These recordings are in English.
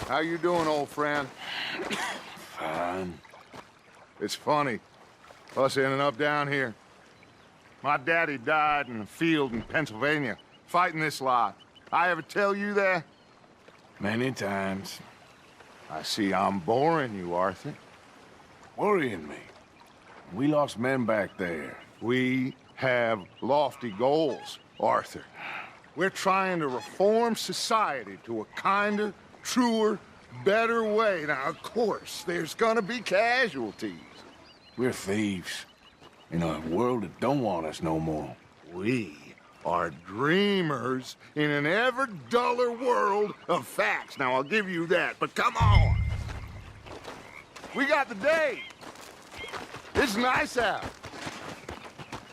How you doing, old friend? Fine. It's funny, us ending up down here. My daddy died in a field in Pennsylvania, fighting this lot. I ever tell you that? Many times. I see I'm boring you, Arthur. Worrying me. We lost men back there. We have lofty goals, Arthur. We're trying to reform society to a kinder, truer, better way. Now, of course, there's gonna be casualties. We're thieves. In a world that don't want us no more. We are dreamers in an ever duller world of facts. Now, I'll give you that, but come on. We got the day. It's nice out.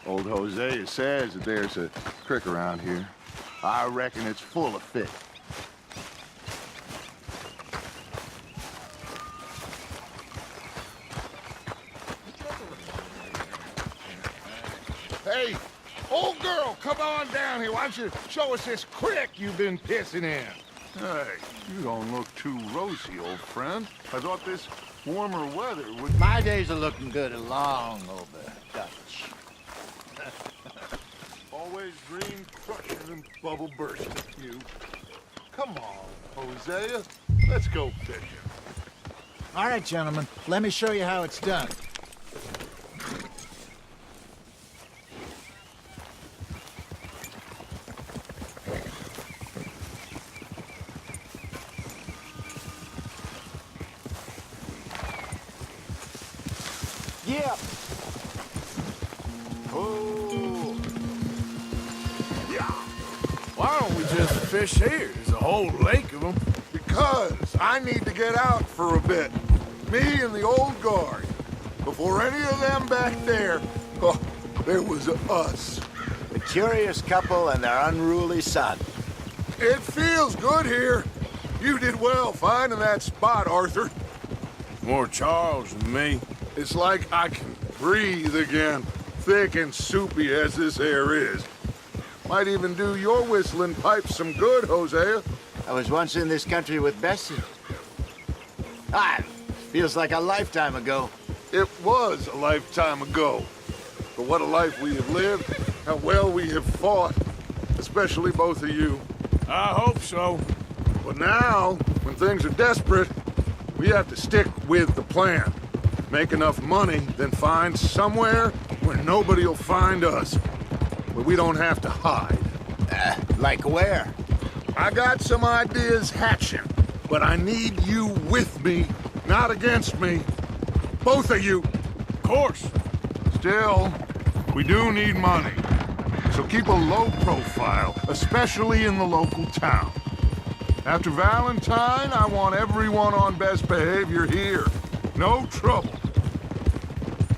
Old Hosea says that there's a creek around here. I reckon it's full of fish. Hey, old girl, come on down here. Why don't you show us this creek you've been pissing in? Hey, you don't look too rosy, old friend. I thought this warmer weather would... My days are looking good along over Dutch. Always green crushing and bubble bursting, you. Come on, Hosea. Let's go fishing. All right, gentlemen. Let me show you how it's done. Yeah. Oh. Yeah. Why don't we just fish here? There's a whole lake of them. Because I need to get out for a bit. Me and the old guard. Before any of them back there, oh, there was us. The curious couple and their unruly son. It feels good here. You did well finding that spot, Arthur. More Charles than me. It's like I can breathe again, thick and soupy as this air is. Might even do your whistling pipes some good, Hosea. I was once in this country with Bessie. Feels like a lifetime ago. It was a lifetime ago. But what a life we have lived, how well we have fought, especially both of you. I hope so. But now, when things are desperate, we have to stick with the plan. Make enough money, then find somewhere where nobody will find us. Where we don't have to hide. Like where? I got some ideas hatching, but I need you with me, not against me. Both of you. Of course. Still, we do need money. So keep a low profile, especially in the local town. After Valentine, I want everyone on best behavior here. No trouble.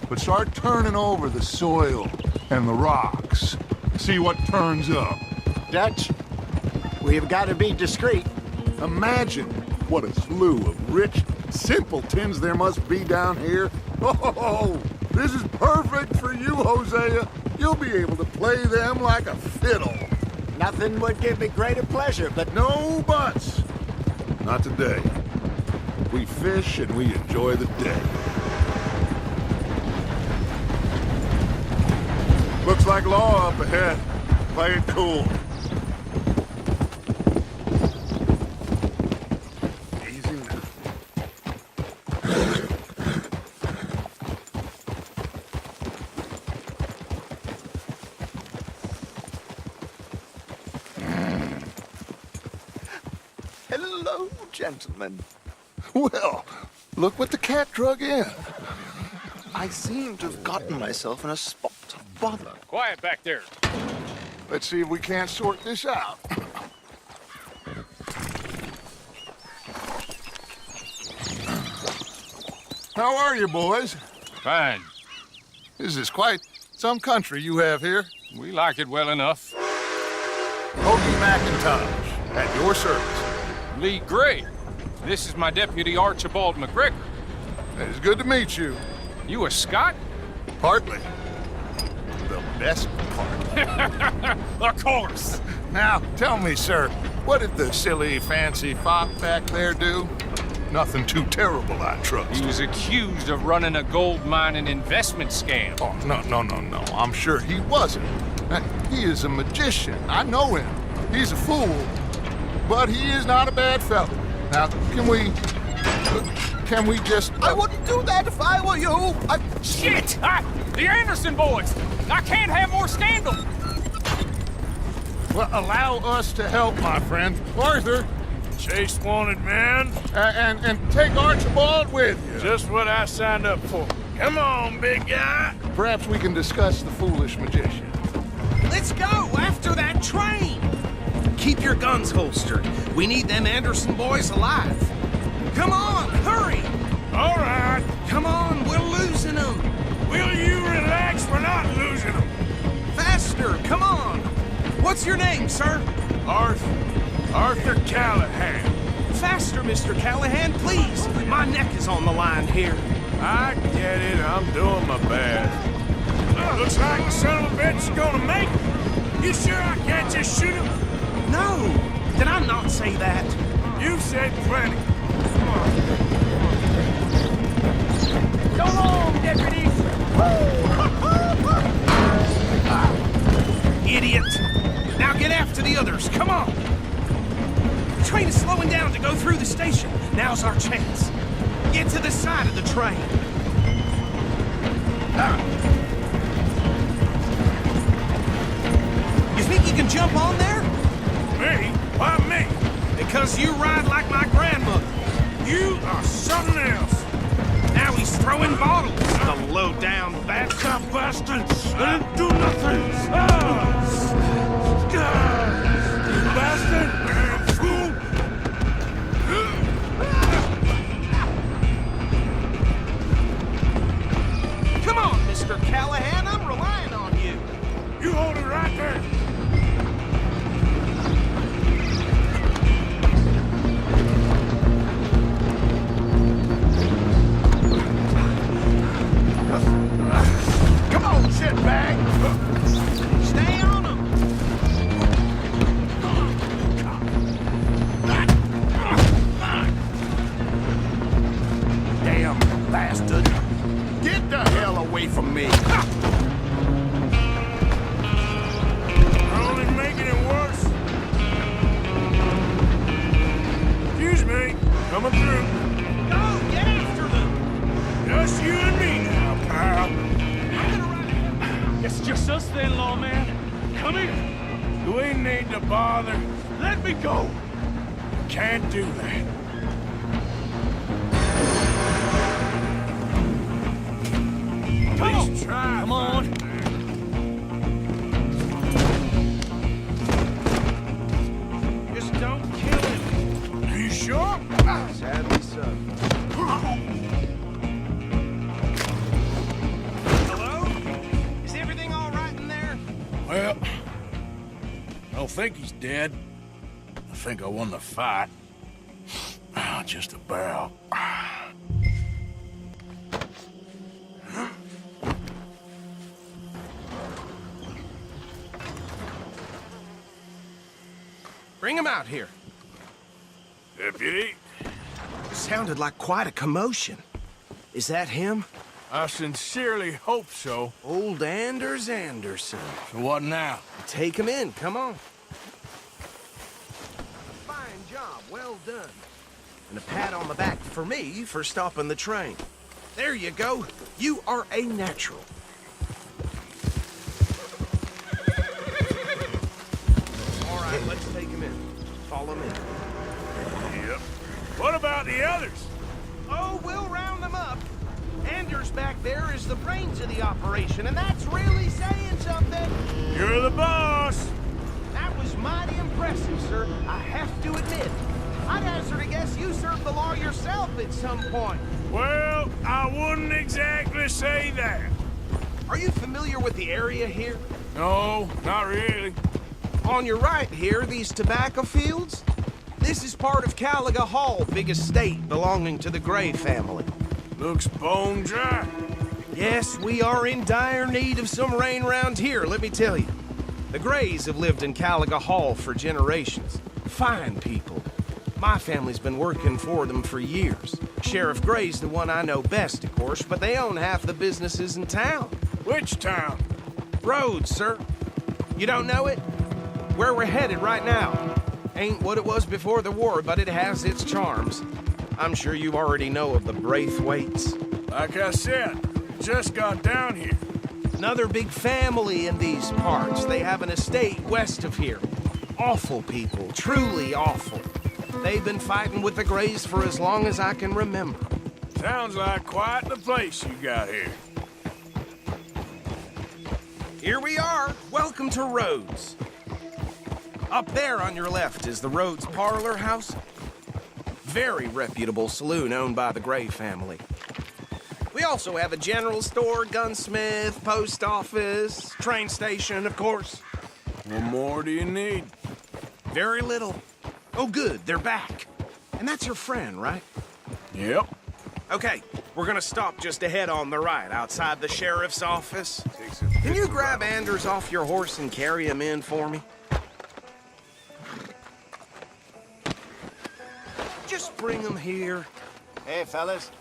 But start turning over the soil and the rocks. See what turns up. Dutch, we've got to be discreet. Imagine what a slew of rich simpletons there must be down here. Oh, this is perfect for you, Hosea. You'll be able to play them like a fiddle. Nothing would give me greater pleasure, but No buts. Not today. We fish and we enjoy the day. Looks like law up ahead. Play it cool. Easy now. hello, gentlemen. Well, look what the cat drug in. I seem to have gotten myself in a spot of bother. Quiet back there. Let's see if we can't sort this out. How are you, boys? Fine. This is quite some country you have here. We like it well enough. Hoagie McIntosh, at your service. Lee Gray. This is my deputy Archibald McGregor. It's good to meet you. You a Scot? Partly. The best part. Of course. Now, tell me, sir, what did the silly, fancy fop back there do? Nothing too terrible, I trust. He was accused of running a gold mining investment scam. Oh, no. I'm sure he wasn't. He is a magician. I know him. He's a fool. But he is not a bad fellow. Now, can we just... I wouldn't do that if I were you. Shit! The Anderson boys! I can't have more scandal! Well, allow us to help, my friend. Arthur, Chase wanted man. and take Archibald with you. Just what I signed up for. Come on, big guy. Perhaps we can discuss the foolish magician. Let's go after that train! Keep your guns holstered. We need them Anderson boys alive. Come on, hurry! All right. Come on, we're losing them. Will you relax? We're not losing them. Faster, come on. What's your name, sir? Arthur Callahan. Faster, Mr. Callahan, please. My neck is on the line here. I get it. I'm doing my best. Looks like the son of a bitch is gonna make it. You sure I can't just shoot him? No, did I not say that? You've said plenty. So long, deputies! Idiot! Now get after the others, come on! The train is slowing down to go through the station. Now's our chance. Get to the side of the train. You think you can jump on there? Me? Why me? Because you ride like my grandmother. You are something else. Now he's throwing bottles, the low-down bastard. Bastards! I didn't do nothing! Bastard! Fool! Come on, Mr. Callahan, I'm relying on you. You hold it right there! Come on, shitbag! Stay on him. Damn bastard! Get the hell away from me! You're only making it worse. Excuse me. Coming through. Go, get after them. Just you and me now, pal. I'm gonna run ahead. It's just us then, lawman. Come here. We need to bother. Let me go. Can't do that. Come on. Please try. Come on. Just don't kill him. Are you sure? Sadly so. Hello? Is everything all right in there? Well, I don't think he's dead. I think I won the fight. Just about. Bring him out here. Deputy, Sounded like quite a commotion. Is that him? I sincerely hope so. Old Anders Anderson. So what now? Take him in, come on. Fine job, well done. And a pat on the back for me for stopping the train. There you go. You are a natural. All right, let's take him in. Follow me. Yep. What about the others? Oh, we'll round them up. Anders back there is the brains of the operation, and that's really saying something. You're the boss. That was mighty impressive, sir. I have to admit. I'd hazard a guess you served the law yourself at some point. Well, I wouldn't exactly say that. Are you familiar with the area here? No, not really. On your right here, these tobacco fields? This is part of Caliga Hall, big estate belonging to the Gray family. Looks bone dry. Yes, we are in dire need of some rain round here, let me tell you. The Grays have lived in Caliga Hall for generations. Fine people. My family's been working for them for years. Sheriff Gray's the one I know best, of course, but they own half the businesses in town. Which town? Rhodes, sir. You don't know it? Where we're headed right now. Ain't what it was before the war, but it has its charms. I'm sure you already know of the Braithwaites. Like I said, just got down here. Another big family in these parts. They have an estate west of here. Awful people, truly awful. They've been fighting with the Grays for as long as I can remember. Sounds like quite the place you got here. Here we are. Welcome to Rhodes. Up there on your left is the Rhodes Parlor House. Very reputable saloon owned by the Gray family. We also have a general store, gunsmith, post office, train station, of course. What more do you need? Very little. Oh, good, they're back. And that's your friend, right? Yep. Okay, we're gonna stop just ahead on the right, outside the sheriff's office. Can you grab Anders off your horse and carry him in for me? Just bring him here. Hey, fellas.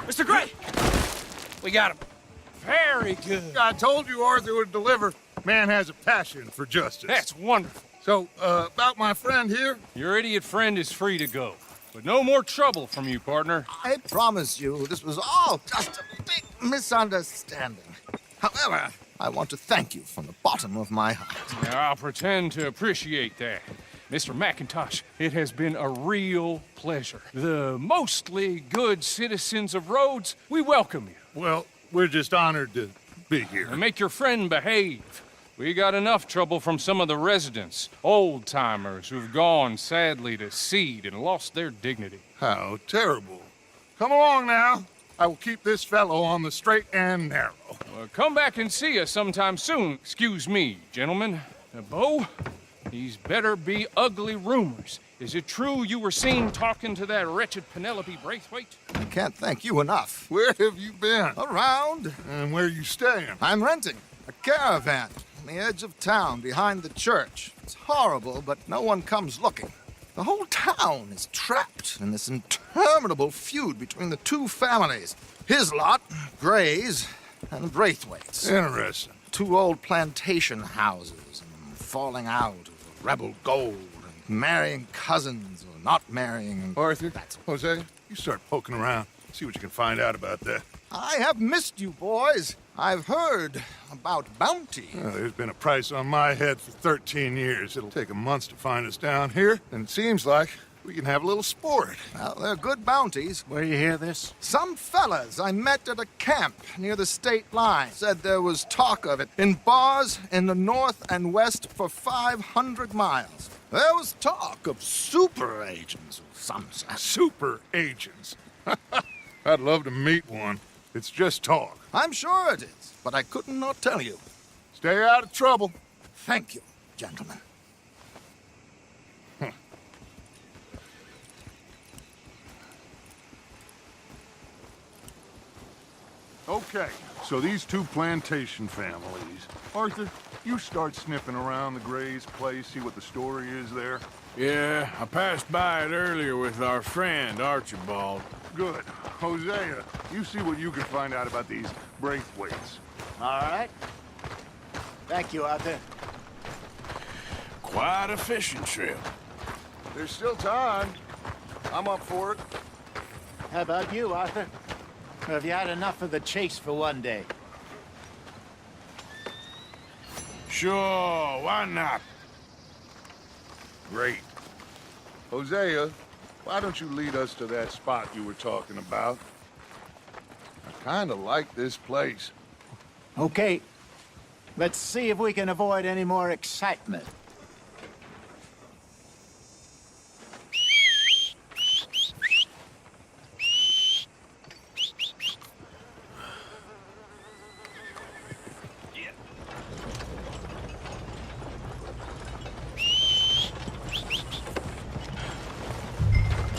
Mr. Gray! We got him. Very good. I told you Arthur would deliver. Man has a passion for justice. That's wonderful. So, about my friend here? Your idiot friend is free to go. But no more trouble from you, partner. I promise you, this was all just a big misunderstanding. However, I want to thank you from the bottom of my heart. Now, I'll pretend to appreciate that. Mr. McIntosh, it has been a real pleasure. The mostly good citizens of Rhodes, we welcome you. Well, we're just honored to be here. And make your friend behave. We got enough trouble from some of the residents, old-timers who've gone, sadly, to seed and lost their dignity. How terrible. Come along now. I will keep this fellow on the straight and narrow. Come back and see us sometime soon. Excuse me, gentlemen. Bo, these better be ugly rumors. Is it true you were seen talking to that wretched Penelope Braithwaite? I can't thank you enough. Where have you been? Around. And where you staying? I'm renting a caravan on the edge of town behind the church. It's horrible, but no one comes looking. The whole town is trapped in this interminable feud between the two families. His lot, Gray's, and the Braithwaites. Interesting. Two old plantation houses, and falling out of rebel gold, and marrying cousins or not marrying. And Arthur, that's Jose, you start poking around. See what you can find out about that. I have missed you, boys. I've heard about bounty. There's been a price on my head for 13 years. It'll take a month to find us down here, and it seems like we can have a little sport. Well, they're good bounties. Where you hear this? Some fellas I met at a camp near the state line said there was talk of it in bars in the north and west for 500 miles. There was talk of super agents of some sort. Super agents. I'd love to meet one. It's just talk. I'm sure it is, but I couldn't not tell you. Stay out of trouble. Thank you, gentlemen. Okay, so these two plantation families. Arthur, you start sniffing around the Gray's place, see what the story is there. Yeah, I passed by it earlier with our friend, Archibald. Good. Hosea, you see what you can find out about these Braithwaites. All right. Thank you, Arthur. Quite a fishing trip. There's still time. I'm up for it. How about you, Arthur? Or have you had enough of the chase for one day? Sure, why not? Great. Hosea, why don't you lead us to that spot you were talking about? I kind of like this place. Okay. Let's see if we can avoid any more excitement.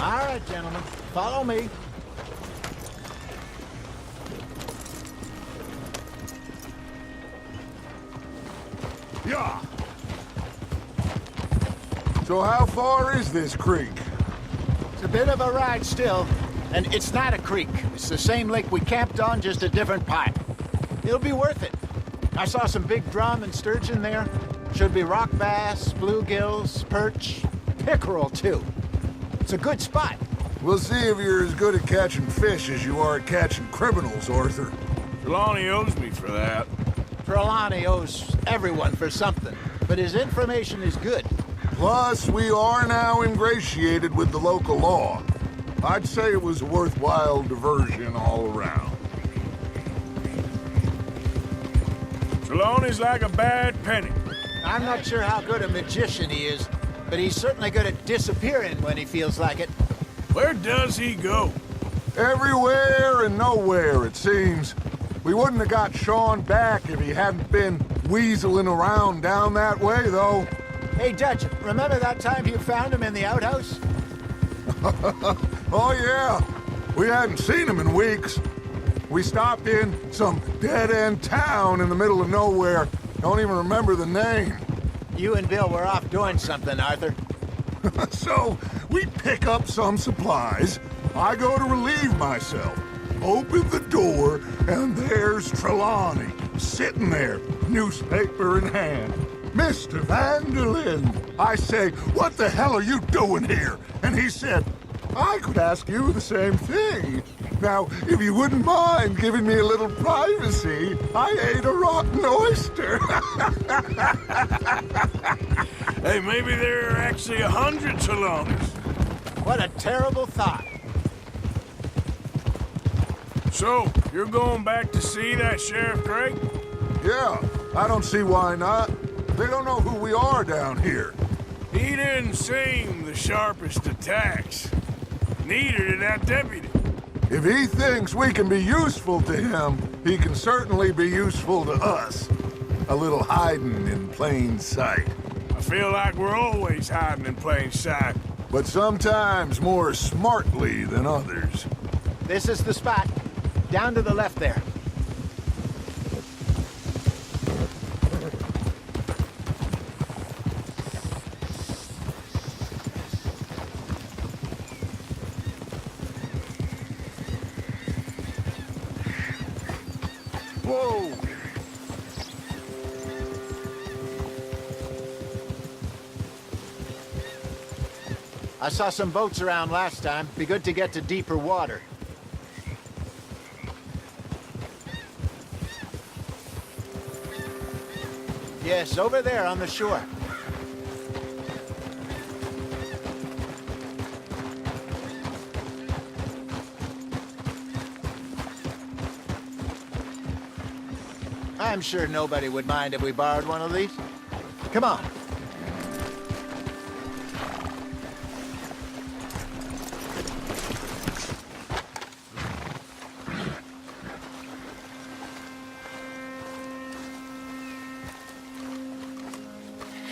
All right, gentlemen, follow me. Yeah. So how far is this creek? It's a bit of a ride still, and it's not a creek. It's the same lake we camped on, just a different part. It'll be worth it. I saw some big drum and sturgeon there. Should be rock bass, bluegills, perch, pickerel too. It's a good spot. We'll see if you're as good at catching fish as you are at catching criminals, Arthur. Trelawney owes me for that. Trelawney owes everyone for something, but his information is good. Plus, we are now ingratiated with the local law. I'd say it was a worthwhile diversion all around. Trelawney's like a bad penny. I'm not sure how good a magician he is, but he's certainly good at disappearing when he feels like it. Where does he go? Everywhere and nowhere, it seems. We wouldn't have got Sean back if he hadn't been weaseling around down that way, though. Hey, Dutch, remember that time you found him in the outhouse? Oh, yeah. We hadn't seen him in weeks. We stopped in some dead-end town in the middle of nowhere. Don't even remember the name. You and Bill were off doing something, Arthur. So, we pick up some supplies. I go to relieve myself. Open the door, and there's Trelawney, sitting there, newspaper in hand. Mr. Vanderlyn. I say, what the hell are you doing here? And he said, I could ask you the same thing. Now, if you wouldn't mind giving me a little privacy, I ate a rotten oyster. Hey, maybe there are actually 100 Trelawneys. What a terrible thought. So, you're going back to see that Sheriff Craig? Yeah, I don't see why not. They don't know who we are down here. He didn't seem the sharpest attacks. Neither did that deputy. If he thinks we can be useful to him, he can certainly be useful to us. A little hiding in plain sight. I feel like we're always hiding in plain sight. But sometimes more smartly than others. This is the spot. Down to the left there. Whoa! I saw some boats around last time. Be good to get to deeper water. Yes, over there on the shore. I'm sure nobody would mind if we borrowed one of these. Come on.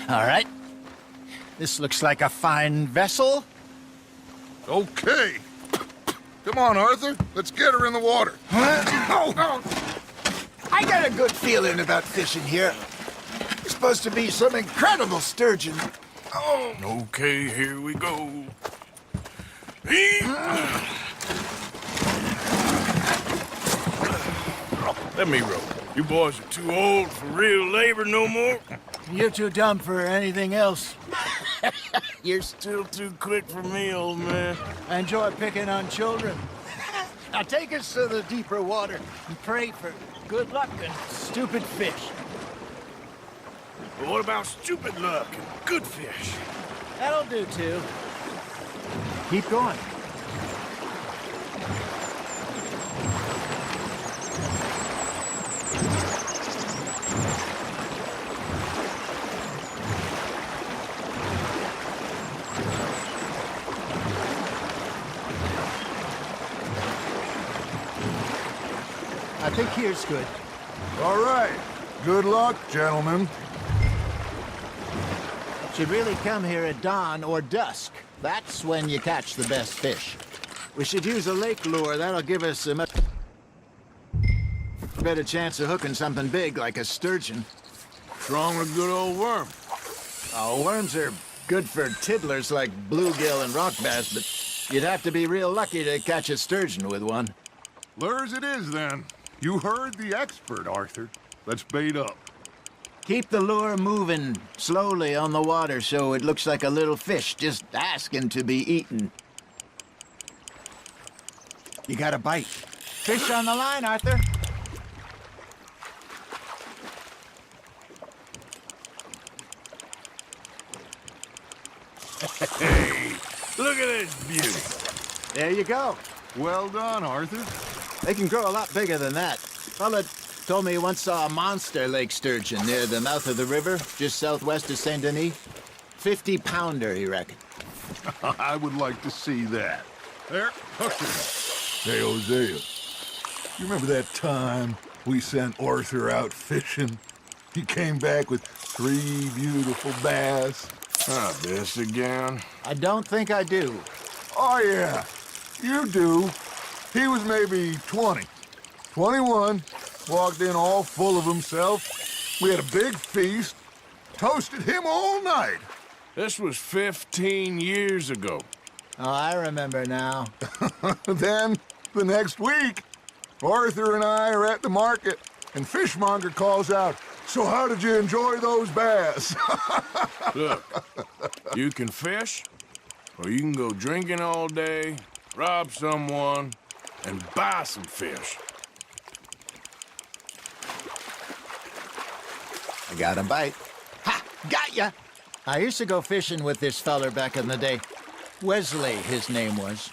All right. This looks like a fine vessel. Okay. Come on, Arthur. Let's get her in the water. I got a good feeling about fishing here. It's supposed to be some incredible sturgeon. Oh. Okay, here we go. Let me row. You boys are too old for real labor no more. You're too dumb for anything else. You're still too quick for me, old man. I enjoy picking on children. Now take us to the deeper water and pray for good luck and stupid fish. But what about stupid luck and good fish? That'll do, too. Keep going. I think here's good. All right. Good luck, gentlemen. Should really come here at dawn or dusk. That's when you catch the best fish. We should use a lake lure. That'll give us a much better chance of hooking something big like a sturgeon. What's wrong with good old worm? Oh, worms are Good for tiddlers like bluegill and rock bass, but you'd have to be real lucky to catch a sturgeon with one. Lures it is, then. You heard the expert, Arthur. Let's bait up. Keep the lure moving slowly on the water so it looks like a little fish just asking to be eaten. You got a bite. Fish on the line, Arthur. Hey, look at this beauty. There you go. Well done, Arthur. They can grow a lot bigger than that. Fella told me he once saw a monster lake sturgeon near the mouth of the river, just southwest of Saint Denis. 50-pounder, he reckoned. I would like to see that. There, hooked it. Hey, Hosea. You remember that time we sent Arthur out fishing? He came back with 3 beautiful bass. Not this again. I don't think I do. Oh, yeah. You do. He was maybe 20. 21. Walked in all full of himself. We had a big feast. Toasted him all night. This was 15 years ago. Oh, I remember now. Then, the next week, Arthur and I are at the market, and Fishmonger calls out, "So how did you enjoy those bass?" Look, you can fish, or you can go drinking all day, rob someone, and buy some fish. I got a bite. Ha! Got ya! I used to go fishing with this feller back in the day. Wesley, his name was.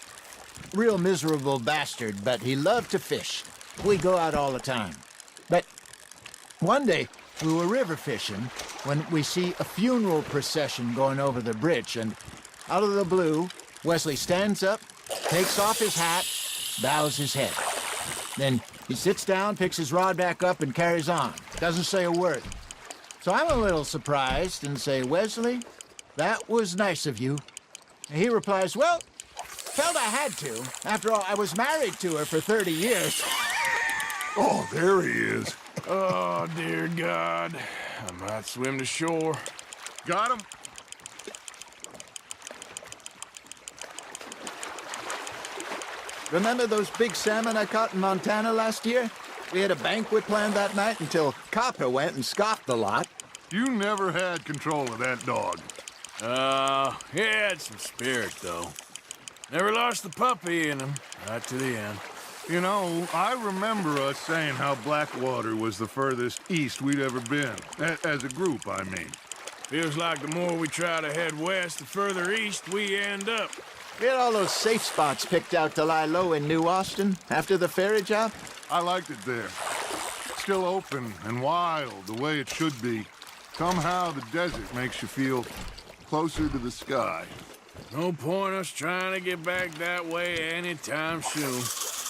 Real miserable bastard, but he loved to fish. We go out all the time. But one day, we were river fishing when we see a funeral procession going over the bridge, and out of the blue, Wesley stands up, takes off his hat, bows his head. Then he sits down, picks his rod back up, and carries on. Doesn't say a word. So I'm a little surprised and say, "Wesley, that was nice of you." And he replies, "Well, felt I had to. After all, I was married to her for 30 years. Oh, there he is. Oh, dear God. I might swim to shore. Got him? Remember those big salmon I caught in Montana last year? We had a banquet planned that night until Copper went and scoffed the lot. You never had control of that dog. He had some spirit, though. Never lost the puppy in him, right to the end. You know, I remember us saying how Blackwater was the furthest east we'd ever been. As a group, I mean. Feels like the more we try to head west, the further east we end up. We had all those safe spots picked out to lie low in New Austin after the ferry job. I liked it there. Still open and wild, the way it should be. Somehow the desert makes you feel closer to the sky. No point us trying to get back that way anytime soon.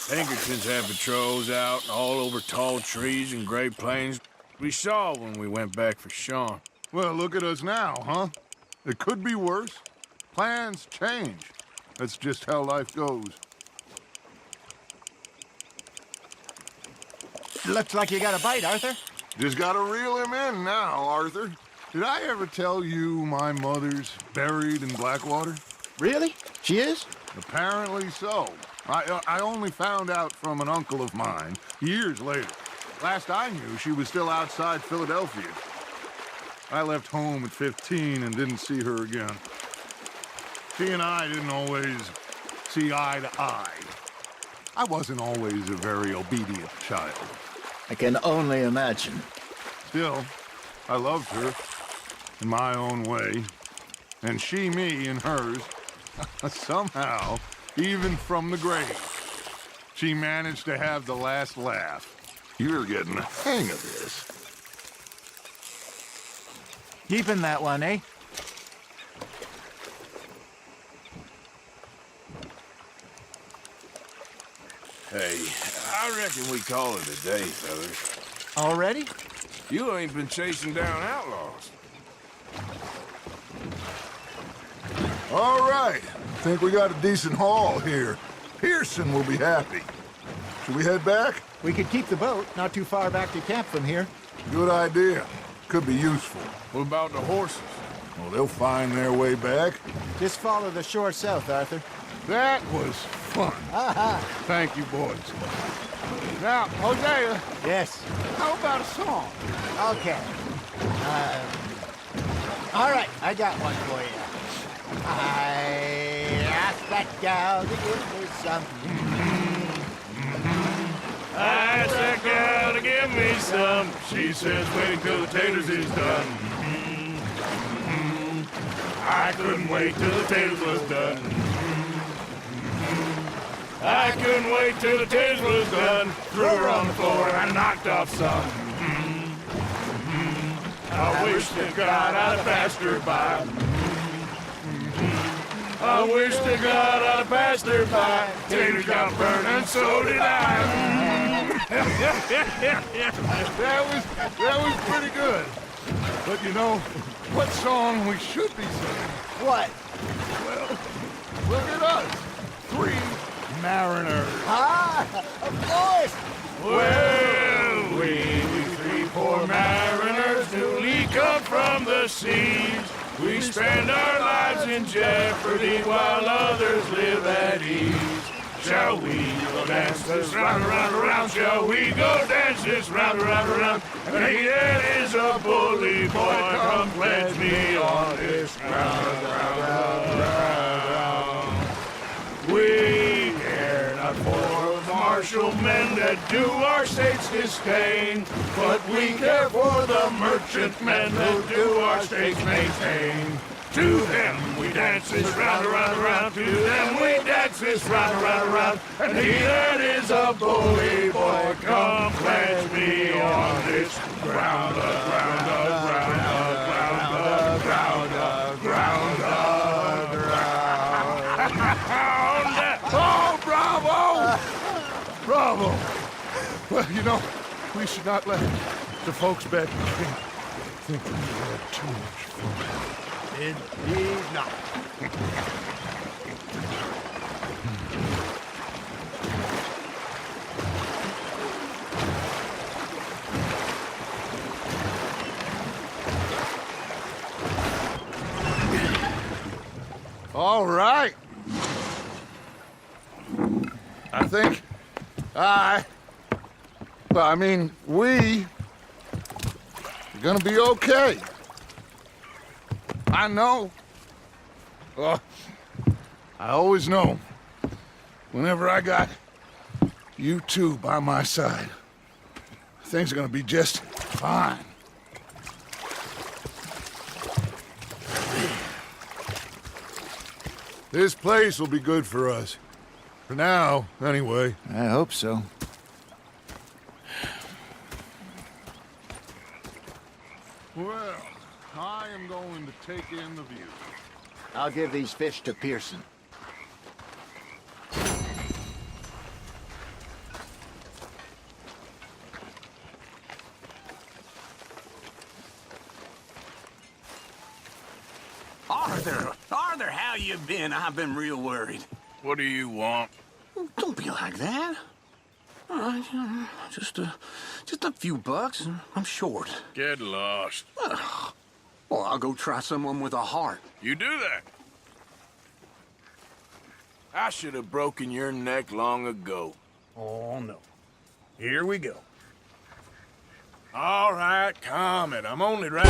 Pinkertons have patrols out all over tall trees and Great Plains. We saw when we went back for Sean. Well, look at us now, huh? It could be worse. Plans change. That's just how life goes. Looks like you got a bite, Arthur. Just gotta reel him in now, Arthur. Did I ever tell you my mother's buried in Blackwater? Really? She is? Apparently so. I only found out from an uncle of mine years later. Last I knew, she was still outside Philadelphia. I left home at 15 and didn't see her again. She and I didn't always see eye to eye. I wasn't always a very obedient child. I can only imagine. Still, I loved her in my own way, and she me in hers. Somehow, even from the grave, she managed to have the last laugh. You're getting the hang of this. Keeping that one, eh? Hey, I reckon we call it a day, fellas. Already? You ain't been chasing down outlaws. All right. I think we got a decent haul here. Pearson will be happy. Should we head back? We could keep the boat not too far back to camp from here. Good idea. Could be useful. What about the horses? Well, they'll find their way back. Just follow the shore south, Arthur. That was fun. Thank you, boys. Now, Hosea, Yes. how about a song? Okay. All right, I got one for you. I asked that gal to give me some. I asked that gal to give me some. She says waiting till the taters is done. I couldn't wait till the taters was done. I couldn't wait till the taters was done. Threw her on the floor and I knocked off some. I wish to God I'd have passed her by. I wish to God I'd have passed her by. Taters got burned and so did I. That was pretty good. But you know, what song we should be singing? What? Well, look at us. 3 mariners. Of course. Well, we 3 poor mariners newly come from the seas. We spend our lives in jeopardy while others live at ease. Shall we go dance this round, around, around? Shall we go dance this round, around, around? And he that is a bully boy, come pledge me on this ground, round. We care not for the martial men that do our states disdain, but we care for the merchant men that do our states maintain. To them we dance this round, around, around. To them we dance this round, around, around. And he that is a bully boy, come pledge me on this ground, ground, ground, ground, ground, ground, ground. Oh, bravo! Bravo! Well, you know, we should not let the folks back in camp think that we had too much fun. Indeed not. All right. I think we are gonna be okay. I know. I always know. Whenever I got you two by my side, things are gonna be just fine. This place will be good for us. For now, anyway. I hope so. Well, I am going to take in the view. I'll give these fish to Pearson. Arthur, how you been? I've been real worried. What do you want? Don't be like that. All right, just a few bucks. I'm short. Get lost. Well, I'll go try someone with a heart. You do that. I should have broken your neck long ago. Oh, no. Here we go. All right, calm it. I'm only right.